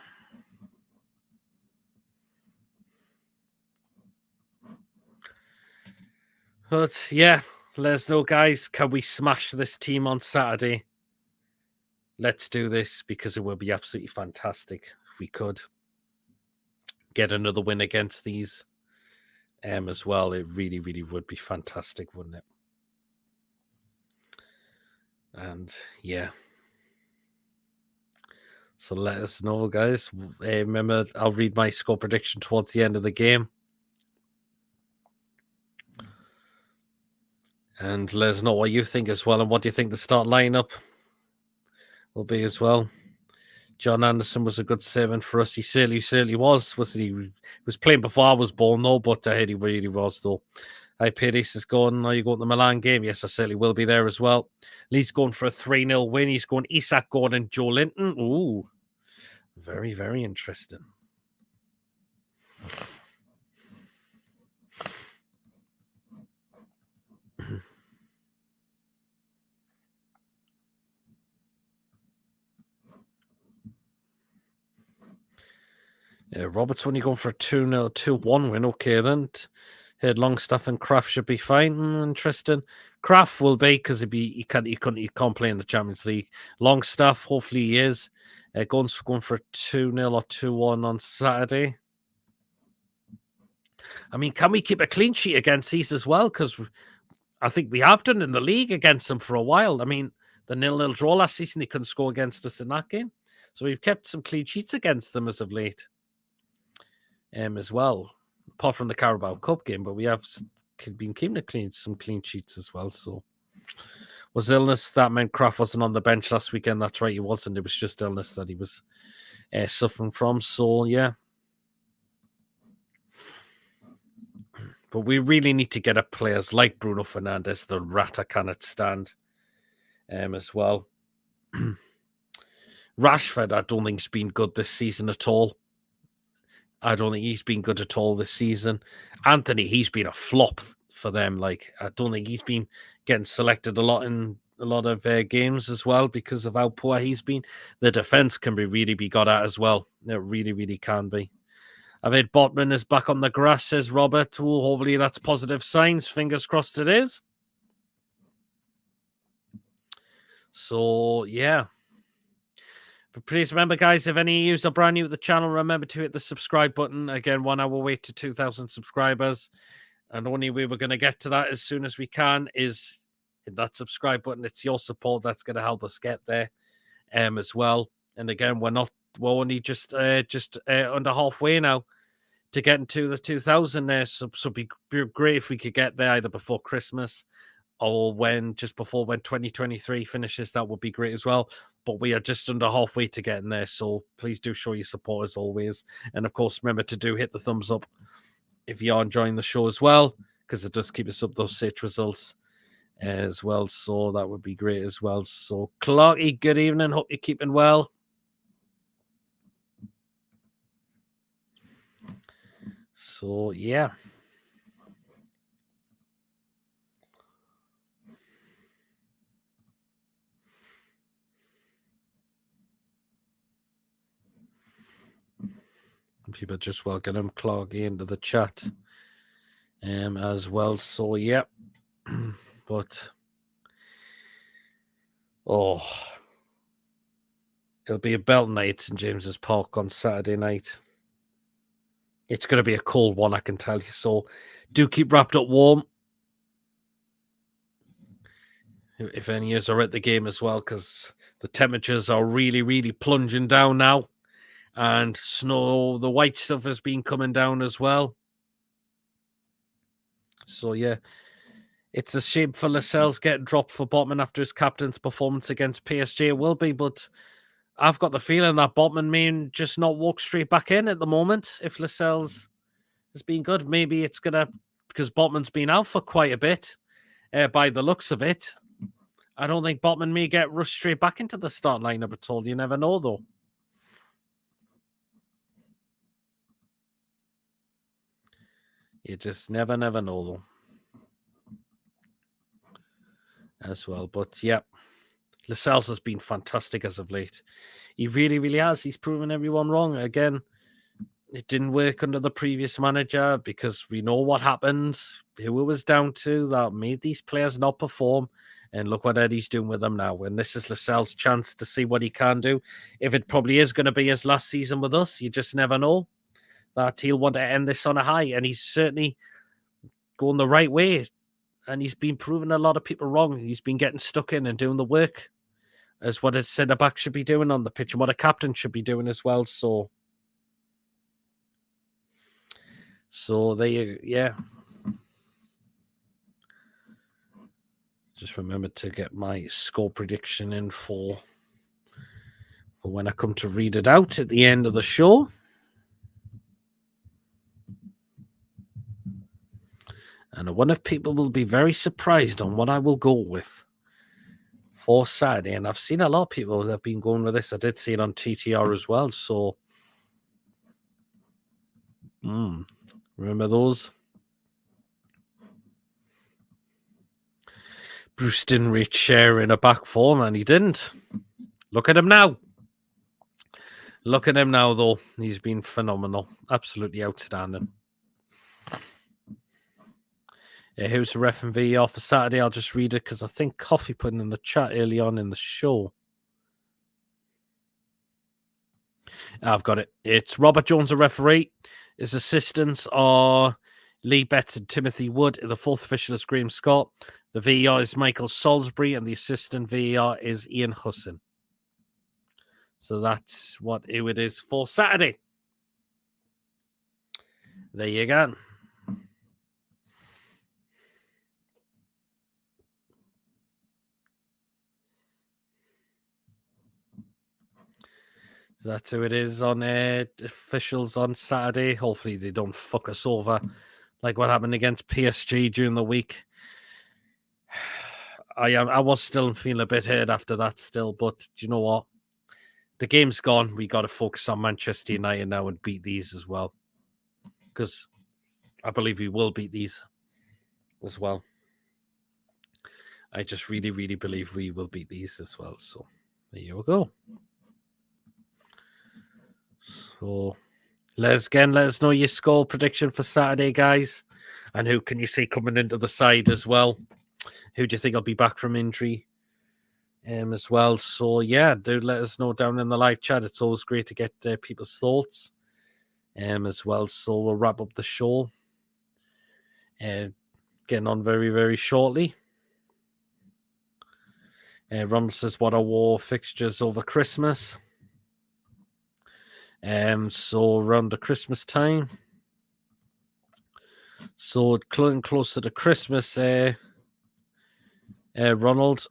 But yeah, let us know, guys. Can we smash this team on Saturday? Let's do this, because it would be absolutely fantastic if we could get another win against these as well. It really, really would be fantastic, wouldn't it? And yeah. So let us know, guys. Remember, I'll read my score prediction towards the end of the game. And let us know what you think as well, and what do you think the start lineup will be as well. John Anderson was a good servant for us. He certainly was, wasn't he? He was playing before I was born, though, but he really was, though. Hi, Paris is going. Are you going to the Milan game? Yes, I certainly will be there as well. Lee's going for a 3-0 win. He's going Isak Gordon, Joe Linton. Ooh, very, very interesting. Yeah, Robert's only going for a 2-0, 2-1 win. Okay, then. Heard Longstaff and Kraft should be fine. Interesting. Kraft will be because he can't play in the Champions League. Longstaff, hopefully he is. Going for a 2-0 or 2-1 on Saturday. I mean, can we keep a clean sheet against these as well? Because I think we have done in the league against them for a while. I mean, the 0-0 draw last season, they couldn't score against us in that game. So we've kept some clean sheets against them as of late. As well, apart from the Carabao Cup game, but we have been keeping some clean sheets as well. So, was illness that meant Kraft wasn't on the bench last weekend? That's right, he wasn't. It was just illness that he was suffering from. So, yeah. But we really need to get up players like Bruno Fernandes, the rat I cannot stand, as well. Rashford, I don't think, has been good this season at all. I don't think he's been good at all this season. Anthony, he's been a flop for them. Like, I don't think he's been getting selected a lot in a lot of games as well because of how poor he's been. The defense can really be got at as well. It really, really can be. I've heard Botman is back on the grass, says Robert. Oh, hopefully that's positive signs. Fingers crossed it is. So, yeah. But please remember, guys, if any of you are brand new to the channel, remember to hit the subscribe button. Again, 1 hour wait to 2,000 subscribers. And the only way we're going to get to that as soon as we can is hit that subscribe button. It's your support that's going to help us get there as well. And again, we're only just under halfway now to get into the 2,000 there. So it'd be great if we could get there either before Christmas or just before when 2023 finishes. That would be great as well. But we are just under halfway to getting there. So please do show your support as always. And of course, remember to hit the thumbs up if you are enjoying the show as well, because it does keep us up those search results as well. So that would be great as well. So Clarky, good evening. Hope you're keeping well. So, yeah. People just welcome him, Clarky, into the chat as well. So, yeah. But, it'll be a belt night at St. James's Park on Saturday night. It's going to be a cold one, I can tell you. So, do keep wrapped up warm. If any of you are at the game as well, because the temperatures are really, really plunging down now. And snow, the white stuff has been coming down as well. So, yeah. It's a shame for Lascelles getting dropped for Botman after his captain's performance against PSG. It will be, but I've got the feeling that Botman may just not walk straight back in at the moment if Lascelles has been good. Maybe it's going to, because Botman's been out for quite a bit by the looks of it. I don't think Botman may get rushed straight back into the start lineup at all. You never know, though. You just never know, though. As well. But, yeah, Lascelles has been fantastic as of late. He really, really has. He's proven everyone wrong. Again, it didn't work under the previous manager because we know what happened, who it was down to that made these players not perform. And look what Eddie's doing with them now. And this is Lascelles' chance to see what he can do. If it probably is going to be his last season with us, you just never know. That he'll want to end this on a high. And he's certainly going the right way. And he's been proving a lot of people wrong. He's been getting stuck in and doing the work as what a centre-back should be doing on the pitch and what a captain should be doing as well. So they, yeah. Just remember to get my score prediction in for But when I come to read it out at the end of the show, and I wonder if people will be very surprised on what I will go with for Saturday. And I've seen a lot of people that have been going with this. I did see it on TTR as well. So, remember those? Bruce didn't reach share in a back four, and he didn't. Look at him now. Look at him now, though. He's been phenomenal. Absolutely outstanding. Who's the ref and VAR for Saturday? I'll just read it because I think Coffee put it in the chat early on in the show. I've got it. It's Robert Jones, a referee. His assistants are Lee Betts and Timothy Wood. The fourth official is Graham Scott. The VAR is Michael Salisbury, and the assistant VAR is Ian Husson. So that's what it is for Saturday. There you go. That's who it is on officials on Saturday. Hopefully they don't fuck us over like what happened against PSG during the week. I was still feeling a bit hurt after that still, but do you know what? The game's gone. We got to focus on Manchester United now and beat these as well. Because I believe we will beat these as well. I just really, really believe we will beat these as well. So there you go. So let us know your score prediction for Saturday, guys. And who can you see coming into the side as well? Who do you think will be back from injury as well? So yeah, do let us know down in the live chat. It's always great to get people's thoughts as well. So we'll wrap up the show. Getting on very, very shortly. Ron says, what I wore fixtures over Christmas. So around the Christmas time. So close to the Christmas, Ronald.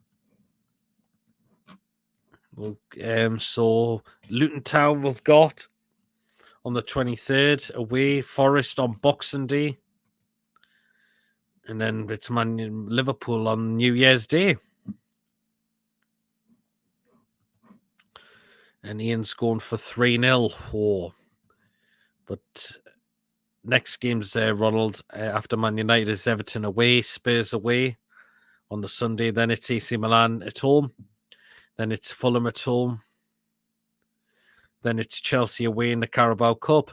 So Luton Town we've got on the 23rd, away Forest on Boxing Day. And then it's Liverpool on New Year's Day. And Ian's going for 3-0. Oh. But next game's Ronald after Man United is Everton away, Spurs away on the Sunday. Then it's AC Milan at home. Then it's Fulham at home. Then it's Chelsea away in the Carabao Cup.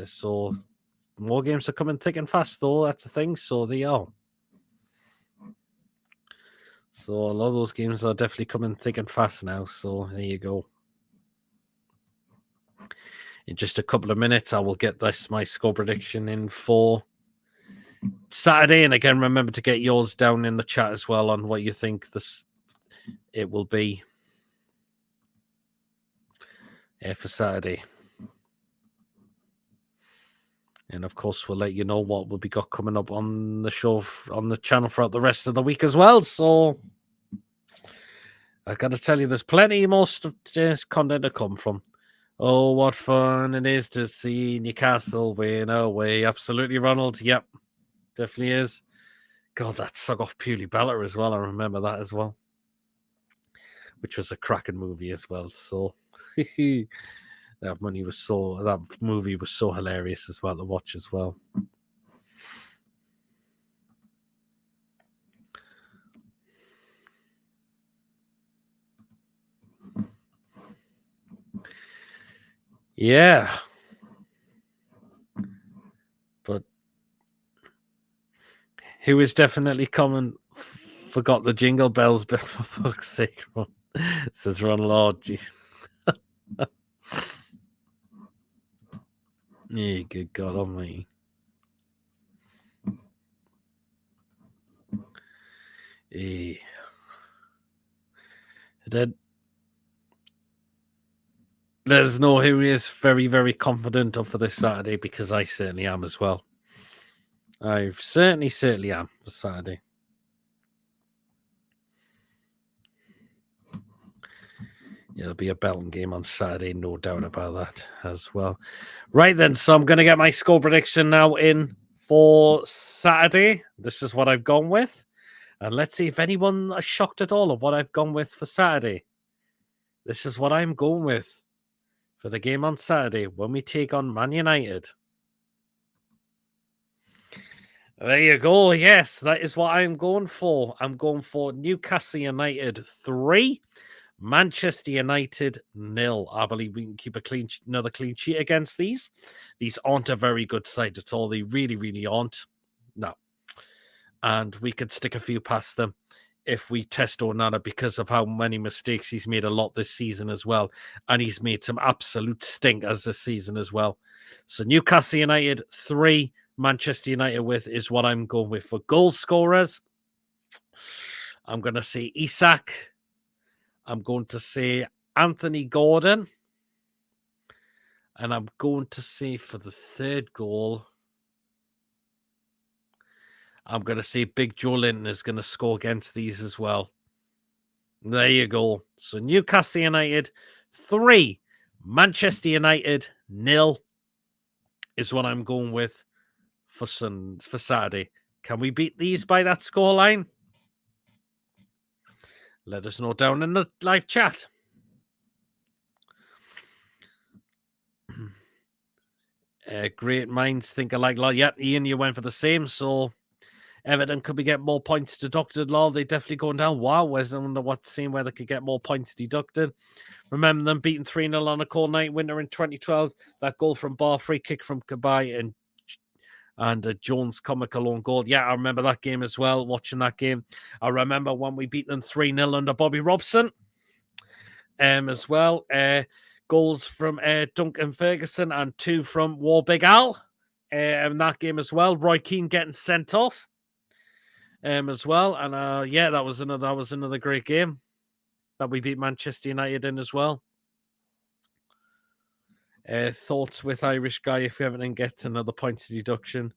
So more games are coming thick and fast, though. That's the thing. So they are. So a lot of those games are definitely coming thick and fast now. So there you go. In just a couple of minutes, I will get my score prediction in for Saturday. And again, remember to get yours down in the chat as well on what you think it will be for Saturday. And of course, we'll let you know what will be got coming up on the show on the channel throughout the rest of the week as well. So I got to tell you, there's plenty more content to come from. Oh, what fun it is to see Newcastle win away. Absolutely, Ronald. Yep, definitely is. God, that suck off Pewley Bella as well. I remember that as well, which was a cracking movie as well. So that movie was so hilarious as well to watch as well. Yeah. But who is definitely coming? Forgot the jingle bells, but for fuck's sake, says Ron Lord. Yeah, good God Almighty. Then let us know who he is very, very confident of for this Saturday, because I certainly am as well. I certainly am for Saturday. It'll be a belting game on Saturday, no doubt about that as well. Right then, so I'm going to get my score prediction now in for Saturday. This is what I've gone with. And let's see if anyone is shocked at all of what I've gone with for Saturday. This is what I'm going with for the game on Saturday when we take on Man United. There you go. Yes, that is what I'm going for. I'm going for Newcastle United 3, Manchester United 0. I believe we can keep another clean sheet against these. These aren't a very good side at all. They really, really aren't. No. And we could stick a few past them if we test Onana because of how many mistakes he's made a lot this season as well. And he's made some absolute stinkers this season as well. So Newcastle United 3, Manchester United with is what I'm going with. For goal scorers, I'm going to say Isak. I'm going to say Anthony Gordon. And I'm going to say for the third goal, I'm going to say Big Joe Linton is going to score against these as well. There you go. So Newcastle United 3, Manchester United 0 is what I'm going with for Saturday. Can we beat these by that scoreline? Let us know down in the live chat. Great minds think alike. Yeah, Ian, you went for the same. So Everton, could we get more points deducted? Lol, they definitely going down. Wow, I wonder what scene where they could get more points deducted. Remember them beating 3-0 on a cold night winter in 2012. That goal from Bar, free kick from Kabay and Jones' comical own goal. Yeah, I remember that game as well, watching that game. I remember when we beat them 3-0 under Bobby Robson as well. Goals from Duncan Ferguson and 2 from War Big Al in that game as well. Roy Keane getting sent off as well. And yeah, that was another great game that we beat Manchester United in as well. Thoughts with Irish guy if Everton get another points deduction.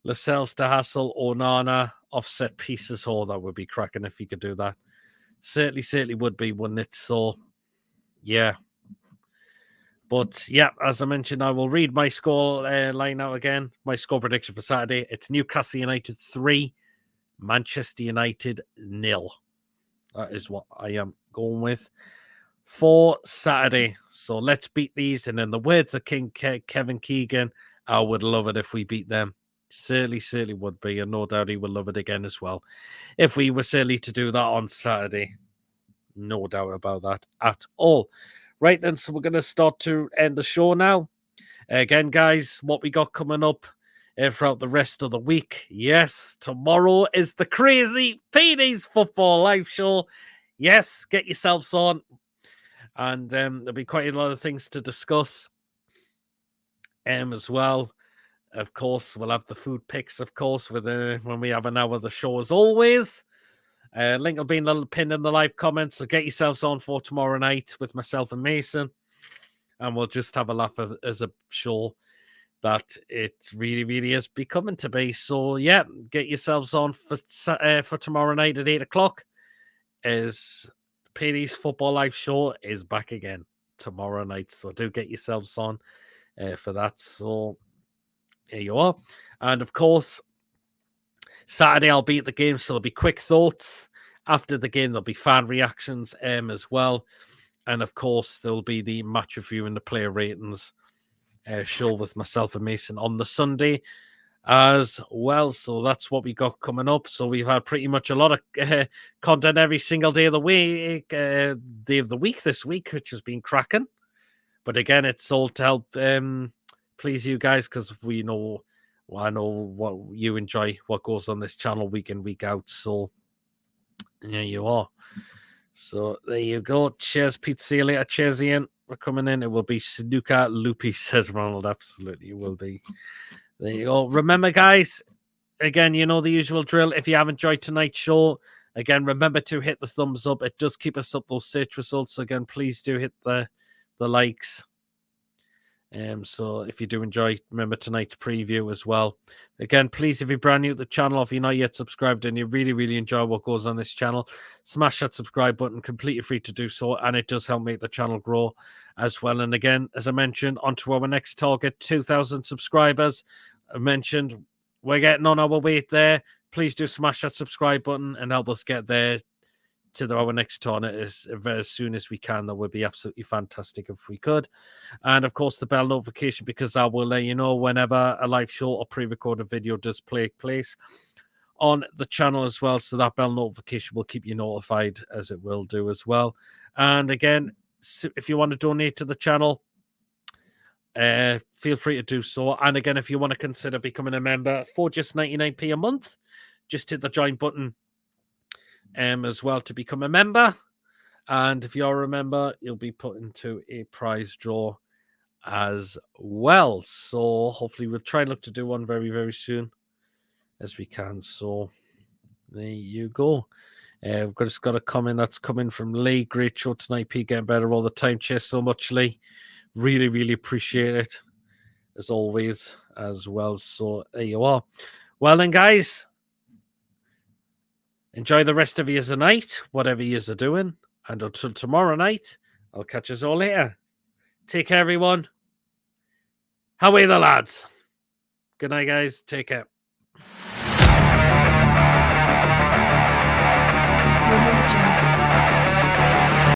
Lascelles to Hassel, Onana, offset pieces. Oh, that would be cracking if he could do that. Certainly would be, wouldn't it? So, yeah. But, yeah, as I mentioned, I will read my score line out again. My score prediction for Saturday. It's Newcastle United 3, Manchester United 0. That is what I am going with for Saturday. So let's beat these. And in the words of King Kevin Keegan, I would love it if we beat them. Certainly would be. And no doubt he will love it again as well. If we were silly to do that on Saturday. No doubt about that at all. Right then, so we're going to start to end the show now. Again, guys, what we got coming up throughout the rest of the week. Yes, tomorrow is the Crazy PD's Football Live Show. Yes, get yourselves on. And there'll be quite a lot of things to discuss as well. Of course, we'll have the food picks, of course, with when we have an hour of the show as always. Link will be in the pinned in the live comments, so get yourselves on for tomorrow night with myself and Mason. And we'll just have a laugh as a show that it really is becoming to be. So, yeah, get yourselves on for tomorrow night at 8 o'clock. As PD's Football Live Show is back again tomorrow night. So do get yourselves on for that. So here you are. And of course, Saturday I'll be at the game, so there'll be quick thoughts. After the game, there'll be fan reactions as well. And of course, there'll be the match review and the player ratings show with myself and Mason on the Sunday as well. So that's what we got coming up. So we've had pretty much a lot of content every single day of the week, this week, which has been cracking. But again, it's all to help please you guys, because I know what you enjoy, what goes on this channel week in, week out. So there you are. So there you go. Cheers, Pete. See you later. Cheers, Ian. We're coming in. It will be Snooker Loopy, says Ronald. Absolutely, it will be. There you go. Remember, guys, again, you know the usual drill. If you have enjoyed tonight's show, again, remember to hit the thumbs up. It does keep us up those search results. So again, please do hit the likes So if you do enjoy, remember tonight's preview as well. Again, please, if you're brand new to the channel, if you're not yet subscribed and you really, really enjoy what goes on this channel, smash that subscribe button, completely free to do so, and it does help make the channel grow as well. And again, as I mentioned, on to our next target, 2,000 subscribers. I mentioned we're getting on our way there. Please do smash that subscribe button and help us get there to our next tournament as soon as we can. That would be absolutely fantastic if we could. And of course, the bell notification, because that will let you know whenever a live show or pre-recorded video does take place on the channel as well. So that bell notification will keep you notified, as it will do as well. And again, if you want to donate to the channel, feel free to do so. And again, if you want to consider becoming a member for just 99p a month, just hit the join button as well to become a member. And if you're a member, you'll be put into a prize draw as well. So hopefully we'll try and look to do one very, very soon as we can. So there you go. We've just got a comment that's coming from Lee. Great show tonight, Pete. Getting better all the time. Cheers so much, Lee. Really, really appreciate it, as always, as well. So there you are. Well then, guys, enjoy the rest of your night, whatever you are doing. And until tomorrow night, I'll catch us all later. Take care, everyone. How are the lads? Good night, guys. Take care.